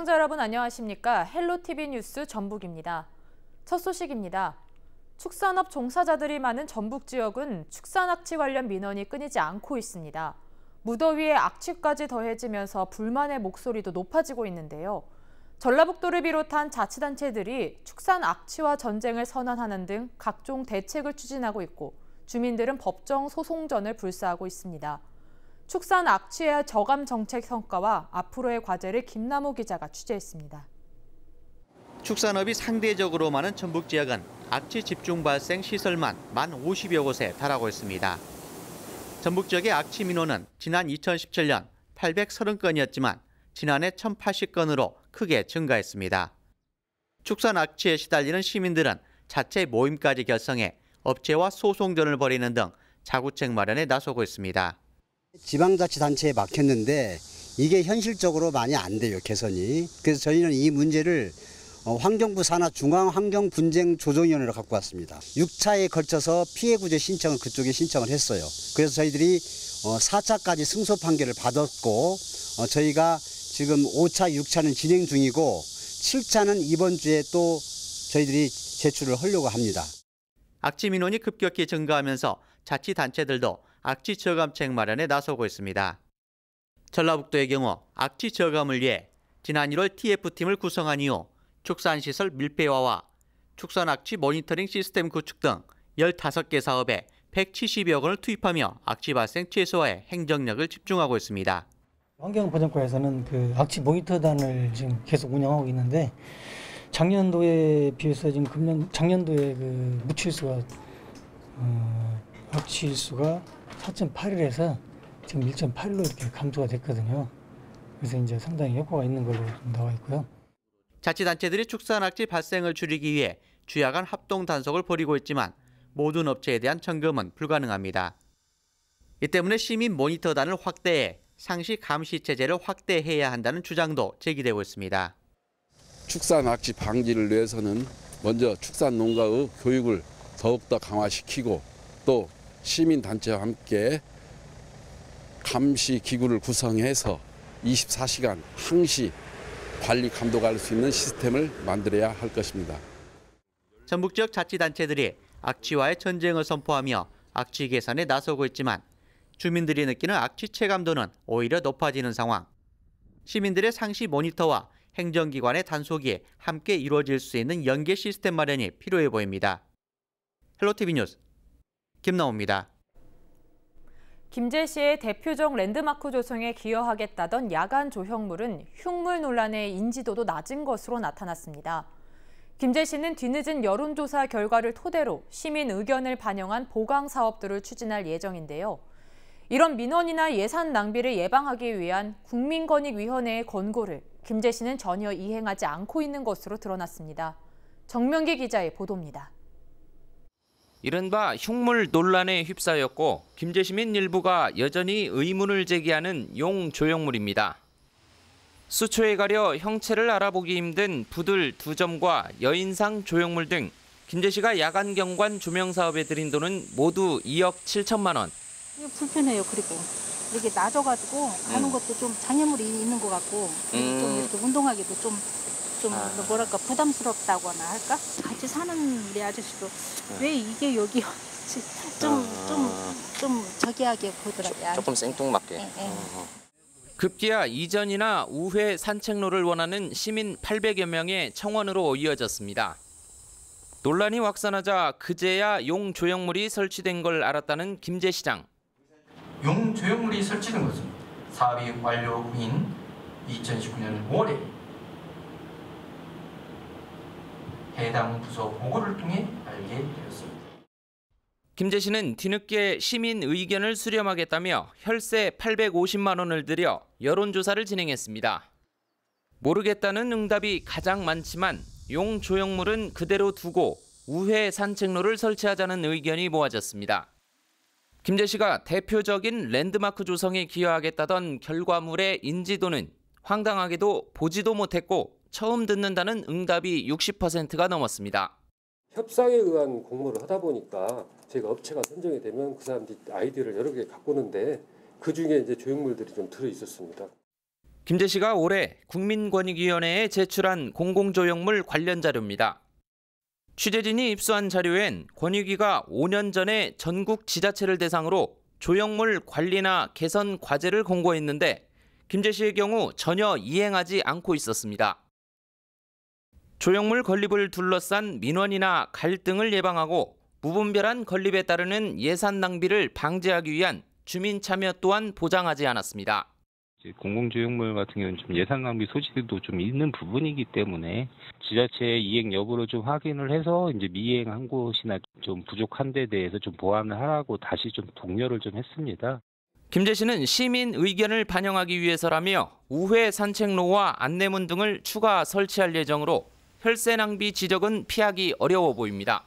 시청자 여러분 안녕하십니까? 헬로티비 뉴스 전북입니다. 첫 소식입니다. 축산업 종사자들이 많은 전북 지역은 축산악취 관련 민원이 끊이지 않고 있습니다. 무더위에 악취까지 더해지면서 불만의 목소리도 높아지고 있는데요. 전라북도를 비롯한 자치단체들이 축산 악취와 전쟁을 선언하는 등 각종 대책을 추진하고 있고 주민들은 법정 소송전을 불사하고 있습니다. 축산 악취의 저감 정책 성과와 앞으로의 과제를 김남호 기자가 취재했습니다. 축산업이 상대적으로 많은 전북 지역은 악취 집중 발생 시설만 50여 곳에 달하고 있습니다. 전북 지역의 악취 민원은 지난 2017년 830건이었지만 지난해 1,080건으로 크게 증가했습니다. 축산 악취에 시달리는 시민들은 자체 모임까지 결성해 업체와 소송전을 벌이는 등 자구책 마련에 나서고 있습니다. 지방자치단체에 막혔는데 이게 현실적으로 많이 안 돼요, 개선이. 그래서 저희는 이 문제를 환경부 산하 중앙환경분쟁조정위원회로 갖고 왔습니다. 6차에 걸쳐서 피해구제 신청을 그쪽에 신청을 했어요. 그래서 저희들이 4차까지 승소 판결을 받았고 저희가 지금 5차, 6차는 진행 중이고 7차는 이번 주에 또 저희들이 제출을 하려고 합니다. 악취 민원이 급격히 증가하면서 자치단체들도 악취 저감책 마련에 나서고 있습니다. 전라북도의 경우 악취 저감을 위해 지난 1월 TF팀을 구성한 이후 축산시설 밀폐화와 축산악취 모니터링 시스템 구축 등 15개 사업에 170여 원을 투입하며 악취 발생 최소화에 행정력을 집중하고 있습니다. 환경보전과에서는 그 악취 모니터단을 지금 계속 운영하고 있는데 작년도에 비해서 지금 작년도에 그 무취수가 악취수가 4.8일에서 지금 1.8로 이렇게 감소가 됐거든요. 그래서 이제 상당히 효과가 있는 걸로 나와 있고요. 자치단체들이 축산악취 발생을 줄이기 위해 주야 간 합동 단속을 벌이고 있지만 모든 업체에 대한 점검은 불가능합니다. 이 때문에 시민 모니터단을 확대해 상시 감시 체제를 확대해야 한다는 주장도 제기되고 있습니다. 축산악취 방지를 위해서는 먼저 축산농가의 교육을 더욱더 강화시키고 또 시민단체와 함께 감시기구를 구성해서 24시간 항시 관리 감독할 수 있는 시스템을 만들어야 할 것입니다. 전북 지역 자치단체들이 악취와의 전쟁을 선포하며 악취 개선에 나서고 있지만 주민들이 느끼는 악취 체감도는 오히려 높아지는 상황. 시민들의 상시 모니터와 행정기관의 단속이 함께 이루어질 수 있는 연계 시스템 마련이 필요해 보입니다. 헬로티비 뉴스 김나호입니다. 김제시의 대표적 랜드마크 조성에 기여하겠다던 야간 조형물은 흉물 논란의 인지도도 낮은 것으로 나타났습니다. 김제시는 뒤늦은 여론조사 결과를 토대로 시민 의견을 반영한 보강 사업들을 추진할 예정인데요. 이런 민원이나 예산 낭비를 예방하기 위한 국민권익위원회의 권고를 김제시는 전혀 이행하지 않고 있는 것으로 드러났습니다. 정명기 기자의 보도입니다. 이른바 흉물 논란에 휩싸였고 김제시민 일부가 여전히 의문을 제기하는 용 조형물입니다. 수초에 가려 형체를 알아보기 힘든 부들 2점과 여인상 조형물 등 김제시가 야간 경관 조명 사업에 들인 돈은 모두 2억 7천만 원. 불편해요. 그리고 이렇게 낮아가지고 가는 것도 좀 장애물이 있는 것 같고 좀 이렇게 운동하기도 좀 뭐랄까 부담스럽다거나 할까? 같이 사는 우리 아저씨도 왜 이게 여기 있지? 좀 저기하게 보더라고요. 조금 생뚱맞게. 급기야 이전이나 우회 산책로를 원하는 시민 800여 명의 청원으로 이어졌습니다. 논란이 확산하자 그제야 용 조형물이 설치된 걸 알았다는 김제시장. 용 조형물이 설치된 것은 사업이 완료 후인 2019년 5월에 해당 부서 보고를 통해 알게 되었습니다. 김제시는 뒤늦게 시민 의견을 수렴하겠다며 혈세 850만 원을 들여 여론조사를 진행했습니다. 모르겠다는 응답이 가장 많지만 용 조형물은 그대로 두고 우회 산책로를 설치하자는 의견이 모아졌습니다. 김제시가 대표적인 랜드마크 조성에 기여하겠다던 결과물의 인지도는 황당하게도 보지도 못했고 처음 듣는다는 응답이 60%가 넘었습니다. 협상에 의한 공모를 하다 보니까 제가 업체가 선정이 되면 그 사람들이 아이디어를 여러 개 갖고 오는데 그중에 이제 조형물들이 좀 들어 있었습니다. 김제시가 올해 국민권익위원회에 제출한 공공조형물 관련 자료입니다. 취재진이 입수한 자료엔 권익위가 5년 전에 전국 지자체를 대상으로 조형물 관리나 개선 과제를 공고했는데 김제시의 경우 전혀 이행하지 않고 있었습니다. 조형물 건립을 둘러싼 민원이나 갈등을 예방하고 무분별한 건립에 따르는 예산 낭비를 방지하기 위한 주민 참여 또한 보장하지 않았습니다. 공공조형물 같은 경우는 좀 예산 낭비 소지도 좀 있는 부분이기 때문에 지자체의 이행 여부를 좀 확인을 해서 이제 미이행한 곳이나 좀 부족한 데 대해서 좀 보완을 하라고 다시 좀 독려를 좀 했습니다. 김제시는 시민 의견을 반영하기 위해서라며 우회 산책로와 안내문 등을 추가 설치할 예정으로 혈세 낭비 지적은 피하기 어려워 보입니다.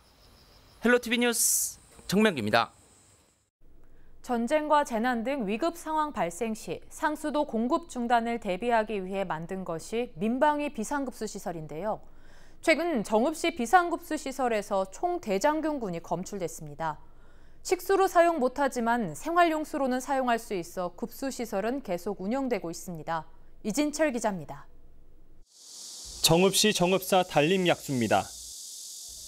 헬로티비 뉴스 정명기입니다. 전쟁과 재난 등 위급 상황 발생 시 상수도 공급 중단을 대비하기 위해 만든 것이 민방위 비상급수 시설인데요. 최근 정읍시 비상급수 시설에서 총 대장균군이 검출됐습니다. 식수로 사용 못하지만 생활용수로는 사용할 수 있어 급수 시설은 계속 운영되고 있습니다. 이진철 기자입니다. 정읍시 정읍사 단림약수입니다.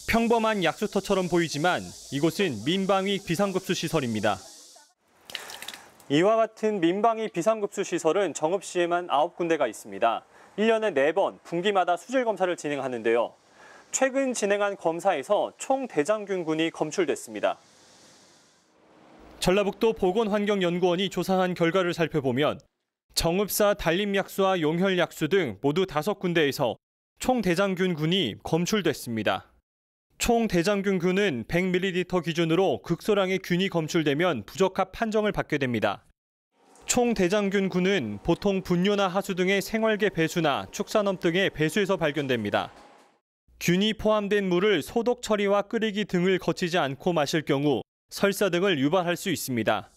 평범한 약수터처럼 보이지만 이곳은 민방위 비상급수 시설입니다. 이와 같은 민방위 비상급수 시설은 정읍시에만 9군데가 있습니다. 1년에 4번 분기마다 수질 검사를 진행하는데요. 최근 진행한 검사에서 총 대장균군이 검출됐습니다. 전라북도 보건환경연구원이 조사한 결과를 살펴보면 정읍사 단림약수와 용혈약수 등 모두 5군데에서 총 대장균군이 검출됐습니다. 총 대장균군은 100ml 기준으로 극소량의 균이 검출되면 부적합 판정을 받게 됩니다. 총 대장균군은 보통 분뇨나 하수 등의 생활계 배수나 축산업 등의 배수에서 발견됩니다. 균이 포함된 물을 소독 처리와 끓이기 등을 거치지 않고 마실 경우 설사 등을 유발할 수 있습니다.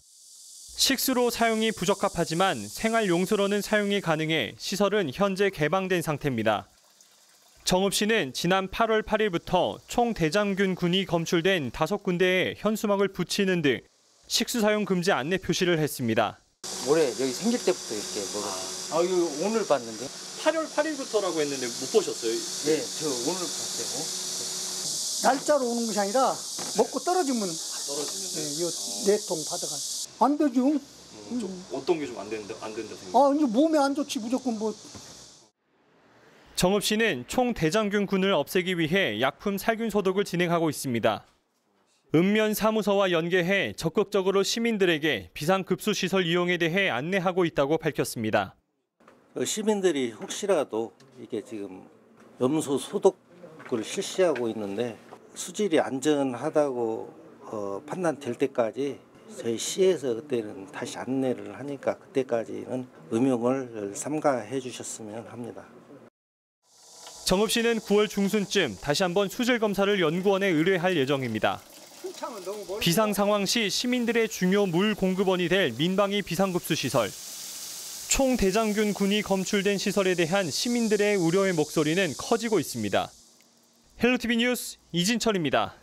식수로 사용이 부적합하지만 생활용수로는 사용이 가능해 시설은 현재 개방된 상태입니다. 정읍시는 지난 8월 8일부터 총 대장균군이 검출된 5군데에 현수막을 붙이는 등 식수 사용 금지 안내 표시를 했습니다. 올해 여기 생길 때부터 이렇게 먹었어요. 이거 오늘 봤는데. 8월 8일부터라고 했는데 못 보셨어요? 네, 저 오늘 봤어요. 날짜로 오는 것이 아니라 먹고 떨어지면 이 4통 받아가. 안 되죠. 어떤 게 좀 안 된다 생각해요? 이제 몸에 안 좋지 무조건 뭐. 정읍시는 총 대장균군을 없애기 위해 약품 살균 소독을 진행하고 있습니다. 읍면 사무소와 연계해 적극적으로 시민들에게 비상급수시설 이용에 대해 안내하고 있다고 밝혔습니다. 시민들이 혹시라도 이게 지금 염소 소독을 실시하고 있는데 수질이 안전하다고 판단될 때까지 저희 시에서 그때는 다시 안내를 하니까 그때까지는 음용을 삼가해 주셨으면 합니다. 정읍시는 9월 중순쯤 다시 한번 수질 검사를 연구원에 의뢰할 예정입니다. 비상 상황 시 시민들의 중요 물 공급원이 될 민방위 비상급수 시설. 총 대장균군이 검출된 시설에 대한 시민들의 우려의 목소리는 커지고 있습니다. 헬로티비 뉴스 이진철입니다.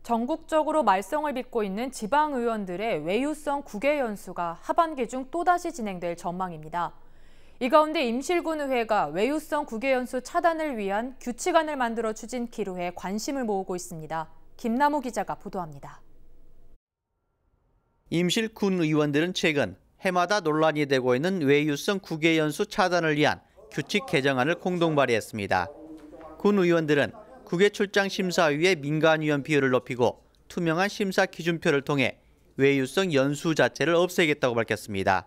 전국적으로 말썽을 빚고 있는 지방의원들의 외유성 국외 연수가 하반기 중 또다시 진행될 전망입니다. 이 가운데 임실군의회가 외유성 국외 연수 차단을 위한 규칙안을 만들어 추진키로 해 관심을 모으고 있습니다. 김남우 기자가 보도합니다. 임실군 의원들은 최근 해마다 논란이 되고 있는 외유성 국외 연수 차단을 위한 규칙 개정안을 공동 발의했습니다. 군 의원들은 국외출장심사위의 민간위원 비율을 높이고 투명한 심사 기준표를 통해 외유성 연수 자체를 없애겠다고 밝혔습니다.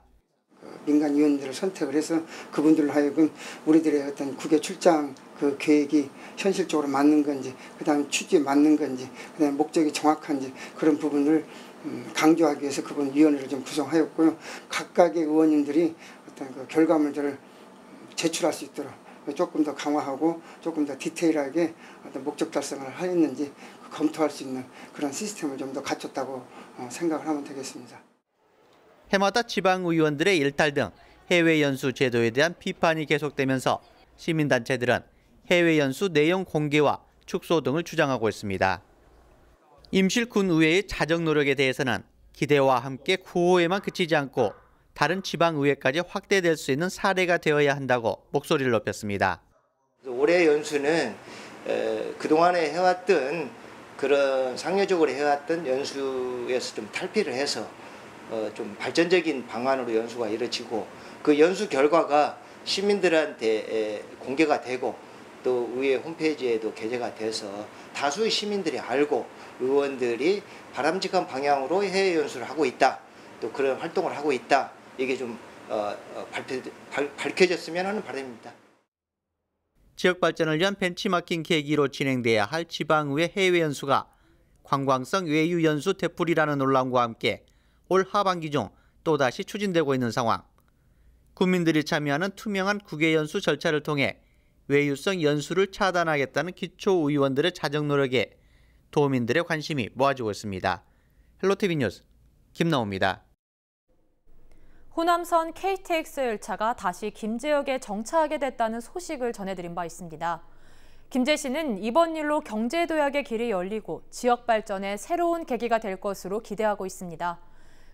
민간위원들을 선택을 해서 그분들로 하여금 우리들의 어떤 국외출장 그 계획이 현실적으로 맞는 건지, 그다음 취지에 맞는 건지, 그다음 목적이 정확한지 그런 부분을 강조하기 위해서 그분 위원회를 좀 구성하였고요. 각각의 의원님들이 어떤 그 결과물들을 제출할 수 있도록 조금 더 강화하고 조금 더 디테일하게 어떤 목적 달성을 하였는지 검토할 수 있는 그런 시스템을 좀 더 갖췄다고 생각을 하면 되겠습니다. 해마다 지방의원들의 일탈 등 해외 연수 제도에 대한 비판이 계속되면서 시민단체들은 해외 연수 내용 공개와 축소 등을 주장하고 있습니다. 임실군의회의 자정 노력에 대해서는 기대와 함께 구호에만 그치지 않고 다른 지방의회까지 확대될 수 있는 사례가 되어야 한다고 목소리를 높였습니다. 올해 연수는 그동안에 해왔던 그런 상례적으로 해왔던 연수에서 좀 탈피를 해서 좀 발전적인 방안으로 연수가 이루어지고 그 연수 결과가 시민들한테 공개가 되고 또 의회 홈페이지에도 게재가 돼서 다수의 시민들이 알고 의원들이 바람직한 방향으로 해외 연수를 하고 있다. 또 그런 활동을 하고 있다. 이게 좀 밝혀졌으면 하는 바람입니다. 지역 발전을 위한 벤치마킹 계기로 진행돼야 할 지방의회 해외 연수가 관광성 외유 연수 되풀이라는 논란과 함께 올 하반기 중 또다시 추진되고 있는 상황. 국민들이 참여하는 투명한 국외 연수 절차를 통해 외유성 연수를 차단하겠다는 기초의원들의 자정 노력에 도민들의 관심이 모아지고 있습니다. 헬로티비 뉴스 김나호입니다. 호남선 KTX 열차가 다시 김제역에 정차하게 됐다는 소식을 전해드린 바 있습니다. 김제시는 이번 일로 경제도약의 길이 열리고 지역 발전에 새로운 계기가 될 것으로 기대하고 있습니다.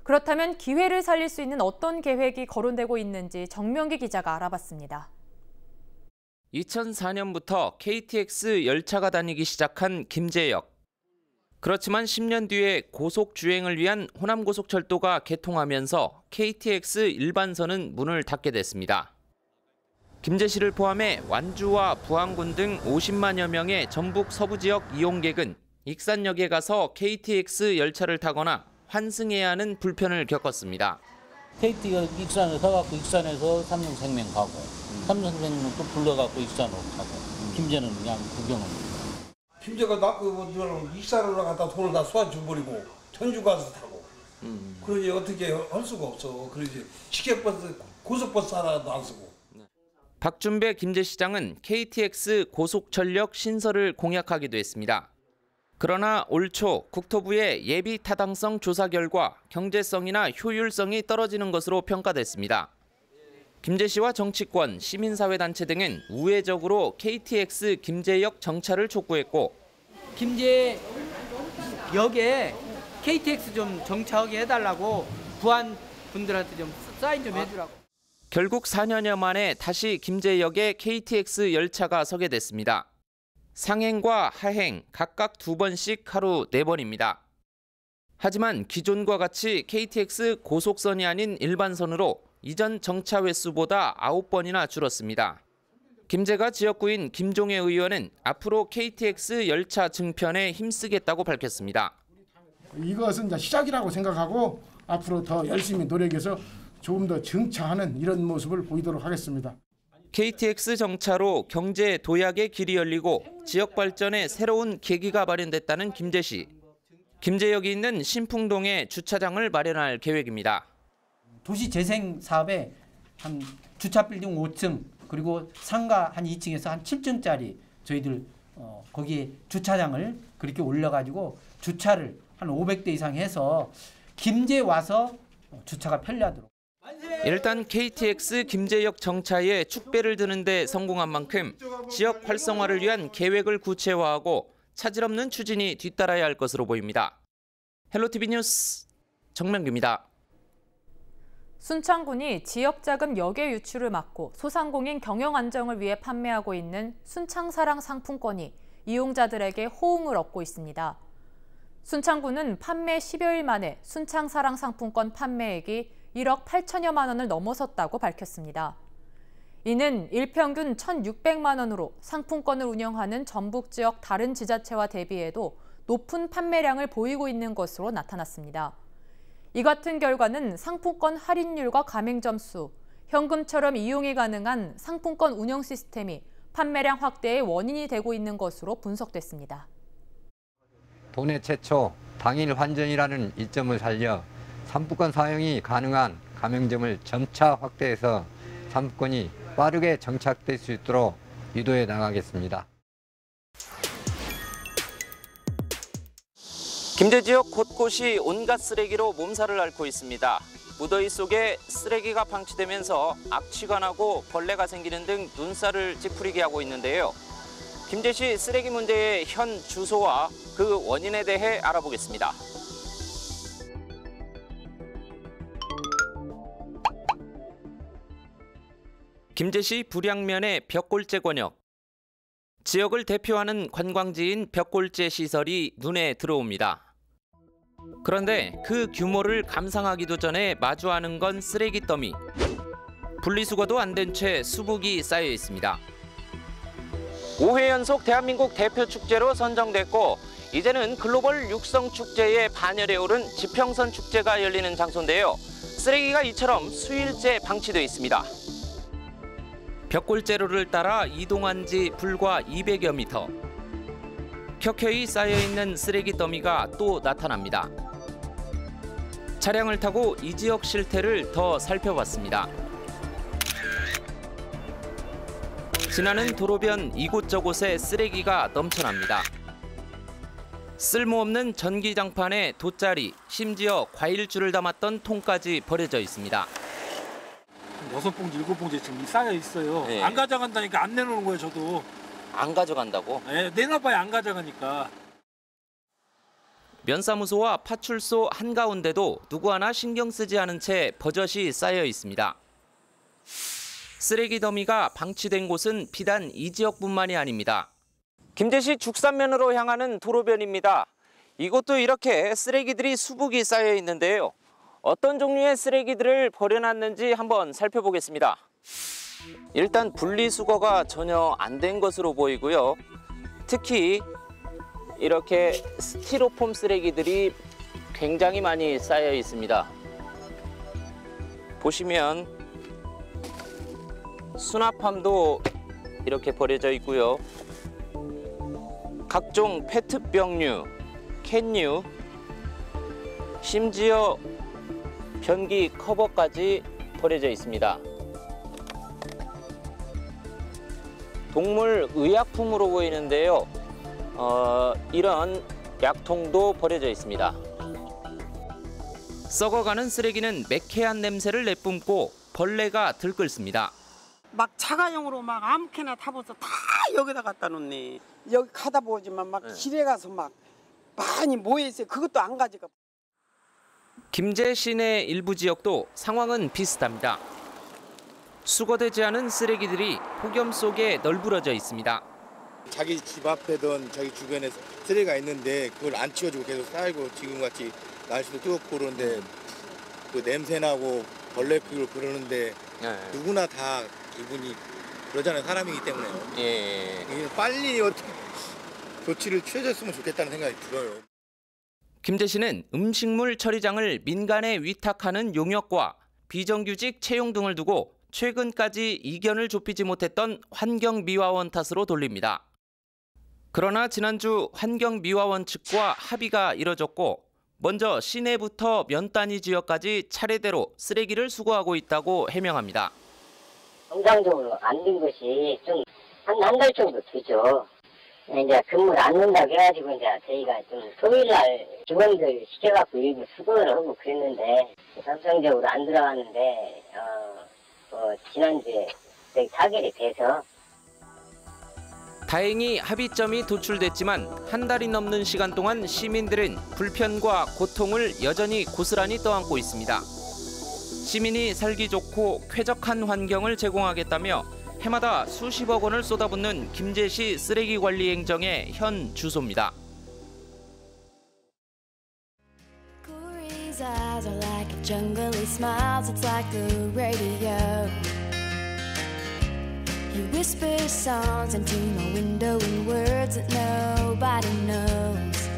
그렇다면 기회를 살릴 수 있는 어떤 계획이 거론되고 있는지 정명기 기자가 알아봤습니다. 2004년부터 KTX 열차가 다니기 시작한 김제역. 그렇지만 10년 뒤에 고속주행을 위한 호남고속철도가 개통하면서 KTX 일반선은 문을 닫게 됐습니다. 김제시를 포함해 완주와 부안군 등 50만여 명의 전북 서부 지역 이용객은 익산역에 가서 KTX 열차를 타거나 환승해야 하는 불편을 겪었습니다. KT가 익산에 서갖고 익산에서 삼성생명 가고 삼성생명 또 불러갖고 익산으로 가고 김제는 그냥 구경을. 김제가 익산으로 갔다 돈을 다 쏘아줘버리고 전주 가서 타고 그러니 어떻게 할 수가 없어. 그러지 시계버스 고속버스 하나도 안 쓰고. 박준배 김제시장은 KTX 고속전력 신설을 공약하기도 했습니다. 그러나 올 초 국토부의 예비 타당성 조사 결과 경제성이나 효율성이 떨어지는 것으로 평가됐습니다. 김제시와 정치권, 시민사회단체 등은 우회적으로 KTX 김제역 정차를 촉구했고 김제역에 KTX 좀 정차하게 해달라고 부안 분들한테 좀 사인 좀 해주라고. 결국 4년여 만에 다시 김제역에 KTX 열차가 서게 됐습니다. 상행과 하행 각각 2번씩 하루 4번입니다. 하지만 기존과 같이 KTX 고속선이 아닌 일반선으로 이전 정차 횟수보다 9번이나 줄었습니다. 김제가 지역구인 김종혜 의원은 앞으로 KTX 열차 증편에 힘쓰겠다고 밝혔습니다. 이것은 이제 시작이라고 생각하고 앞으로 더 열심히 노력해서 조금 더 정차하는 이런 모습을 보이도록 하겠습니다. KTX 정차로 경제 도약의 길이 열리고 지역 발전에 새로운 계기가 마련됐다는 김제시. 김제역이 있는 신풍동에 주차장을 마련할 계획입니다. 도시 재생 사업에 한 주차 빌딩 5층 그리고 상가 한 2층에서 한 7층짜리 저희들 거기에 주차장을 그렇게 올려가지고 주차를 한 500대 이상 해서 김제 와서 주차가 편리하도록. 일단 KTX 김제역 정차에 축배를 드는 데 성공한 만큼 지역 활성화를 위한 계획을 구체화하고 차질 없는 추진이 뒤따라야 할 것으로 보입니다. 헬로티비 뉴스 정명규입니다. 순창군이 지역자금 역외 유출을 막고 소상공인 경영 안정을 위해 판매하고 있는 순창사랑 상품권이 이용자들에게 호응을 얻고 있습니다. 순창군은 판매 10여일 만에 순창사랑 상품권 판매액이 1억 8천여만 원을 넘어섰다고 밝혔습니다. 이는 일평균 1,600만 원으로 상품권을 운영하는 전북 지역 다른 지자체와 대비해도 높은 판매량을 보이고 있는 것으로 나타났습니다. 이 같은 결과는 상품권 할인율과 가맹점 수, 현금처럼 이용이 가능한 상품권 운영 시스템이 판매량 확대의 원인이 되고 있는 것으로 분석됐습니다. 도내 최초 당일 환전이라는 이점을 살려 상품권 사용이 가능한 가맹점을 점차 확대해서 상품권이 빠르게 정착될 수 있도록 유도해 나가겠습니다. 김제 지역 곳곳이 온갖 쓰레기로 몸살을 앓고 있습니다. 무더위 속에 쓰레기가 방치되면서 악취가 나고 벌레가 생기는 등 눈살을 찌푸리게 하고 있는데요. 김제시 쓰레기 문제의 현 주소와 그 원인에 대해 알아보겠습니다. 김제시 불양면의 벽골제 권역. 지역을 대표하는 관광지인 벽골제 시설이 눈에 들어옵니다. 그런데 그 규모를 감상하기도 전에 마주하는 건 쓰레기 더미. 분리수거도 안 된 채 수북이 쌓여 있습니다. 5회 연속 대한민국 대표 축제로 선정됐고 이제는 글로벌 육성 축제에 반열에 오른 지평선 축제가 열리는 장소인데요. 쓰레기가 이처럼 수일째 방치돼 있습니다. 벽골제로를 따라 이동한 지 불과 200여 미터. 켜켜이 쌓여있는 쓰레기 더미가 또 나타납니다. 차량을 타고 이 지역 실태를 더 살펴봤습니다. 지나는 도로변 이곳저곳에 쓰레기가 넘쳐납니다. 쓸모없는 전기장판에 돗자리, 심지어 과일줄을 담았던 통까지 버려져 있습니다. 6봉지, 7봉지 지금 쌓여 있어요. 네. 안 가져간다니까 안 내놓는 거예요, 저도. 안 가져간다고? 네, 내놔봐야 안 가져가니까. 면사무소와 파출소 한가운데도 누구 하나 신경 쓰지 않은 채 버젓이 쌓여 있습니다. 쓰레기 더미가 방치된 곳은 비단 이 지역뿐만이 아닙니다. 김제시 죽산면으로 향하는 도로변입니다. 이곳도 이렇게 쓰레기들이 수북이 쌓여 있는데요. 어떤 종류의 쓰레기들을 버려놨는지 한번 살펴보겠습니다. 일단 분리수거가 전혀 안 된 것으로 보이고요. 특히 이렇게 스티로폼 쓰레기들이 굉장히 많이 쌓여 있습니다. 보시면 수납함도 이렇게 버려져 있고요. 각종 페트병류, 캔류, 심지어 변기 커버까지 버려져 있습니다. 동물 의약품으로 보이는데요. 이런 약통도 버려져 있습니다. 썩어가는 쓰레기는 매캐한 냄새를 내뿜고 벌레가 들끓습니다. 막 차가용으로 막 아무렇게나 타버서 다 여기다 갖다 놓네. 여기 가다 보지만 막 길에 가서 막 많이 모여 있어요. 그것도 안 가져가. 김제 시내 일부 지역도 상황은 비슷합니다. 수거되지 않은 쓰레기들이 폭염 속에 널브러져 있습니다. 자기 집 앞에든 자기 주변에 쓰레기가 있는데 그걸 안 치워주고 계속 쌓이고 지금같이 날씨도 뜨겁고 그런데 그 냄새나고 벌레 피고 그러는데 누구나 다 기분이 그러잖아요. 사람이기 때문에요. 예. 빨리 어떻게 조치를 취해줬으면 좋겠다는 생각이 들어요. 김제시는 음식물 처리장을 민간에 위탁하는 용역과 비정규직 채용 등을 두고 최근까지 이견을 좁히지 못했던 환경미화원 탓으로 돌립니다. 그러나 지난주 환경미화원 측과 합의가 이뤄졌고 먼저 시내부터 면 단위 지역까지 차례대로 쓰레기를 수거하고 있다고 해명합니다. 정상적으로 안 된 것이 좀 한 달 정도 되죠. 이제 근무를 안 넣는다고 해가지고 이제 저희가 좀 토요일날 직원들 시켜갖고 일부 수거를 하고 그랬는데 정상적으로 안 들어갔는데 지난주에 타결이 돼서 다행히 합의점이 도출됐지만 한 달이 넘는 시간 동안 시민들은 불편과 고통을 여전히 고스란히 떠안고 있습니다. 시민이 살기 좋고 쾌적한 환경을 제공하겠다며 해마다 수십억 원을 쏟아붓는 김제시 쓰레기 관리 행정의 현 주소입니다. He whispers songs into my window in words that nobody knows.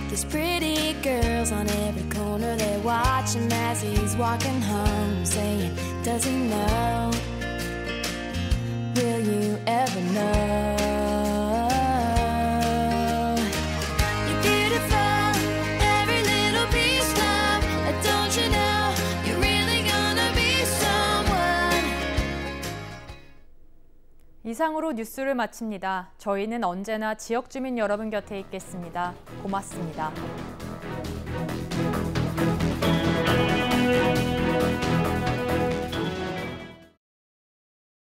There's pretty girls on every corner, they watch him as he's walking home, saying, does he know? Will you ever know? You're beautiful, every little piece of, don't you know? You're really gonna be someone. 이상으로 뉴스를 마칩니다. 저희는 언제나 지역 주민 여러분 곁에 있겠습니다. 고맙습니다.